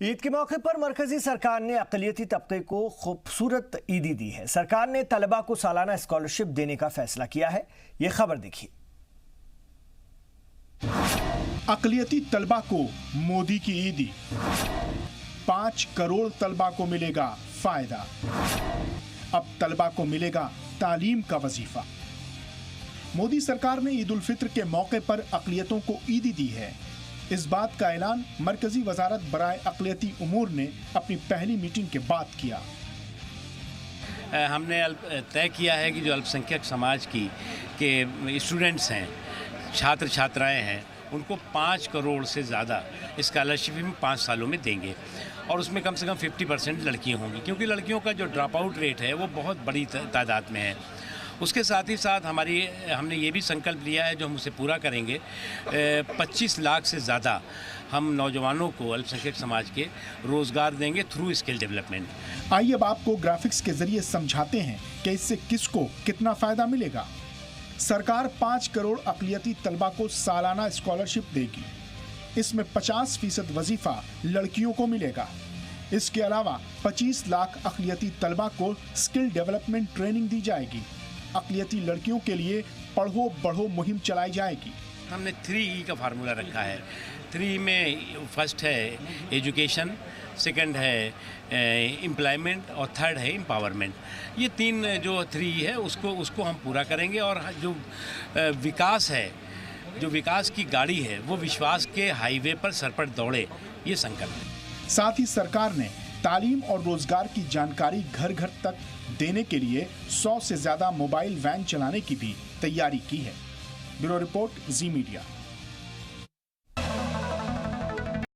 ईद के मौके पर मरकजी सरकार ने अक़लियती तबके को खूबसूरत ईदी दी है। सरकार ने तलबा को सालाना स्कॉलरशिप देने का फैसला किया है। ये खबर देखिए। अक़लियती तलबा को मोदी की ईदी, 5 करोड़ तलबा को मिलेगा फायदा। अब तलबा को मिलेगा तालीम का वजीफा। मोदी सरकार ने ईद उल फित्र के मौके पर अक़लियतों को ईदी दी है। इस बात का ऐलान मरकजी वजारत बराए अक़लियती उमूर ने अपनी पहली मीटिंग के बाद किया। हमने तय किया है कि जो अल्पसंख्यक समाज की के स्टूडेंट्स हैं, छात्र छात्राएं हैं, उनको 5 करोड़ से ज़्यादा स्कॉलरशिप हम 5 सालों में देंगे और उसमें कम से कम 50% लड़कियाँ होंगी, क्योंकि लड़कियों का जो ड्रॉप आउट रेट है वो बहुत बड़ी तादाद में है। उसके साथ ही साथ हमने ये भी संकल्प लिया है जो हम उसे पूरा करेंगे। 25 लाख से ज़्यादा हम नौजवानों को अल्पसंख्यक समाज के रोज़गार देंगे थ्रू स्किल डेवलपमेंट। आइए अब आपको ग्राफिक्स के जरिए समझाते हैं कि इससे किसको कितना फ़ायदा मिलेगा। सरकार 5 करोड़ अक़लियती तलबा को सालाना स्कॉलरशिप देगी। इसमें 50% वजीफा लड़कियों को मिलेगा। इसके अलावा 25 लाख अक़लियती तलबा को स्किल डेवलपमेंट ट्रेनिंग दी जाएगी। अक़लियती लड़कियों के लिए पढ़ो बढ़ो मुहिम चलाई जाएगी। हमने 3E का फार्मूला रखा है। 3 में फर्स्ट है एजुकेशन, सेकंड है एम्प्लॉयमेंट और थर्ड है एम्पावरमेंट। ये 3 जो 3E है उसको हम पूरा करेंगे और जो विकास है, जो विकास की गाड़ी है, वो विश्वास के हाईवे पर सरपट दौड़े, ये संकल्प है। साथ ही सरकार ने तालीम और रोजगार की जानकारी घर घर तक देने के लिए 100 से ज्यादा मोबाइल वैन चलाने की भी तैयारी की है। ब्यूरो रिपोर्ट, जी मीडिया।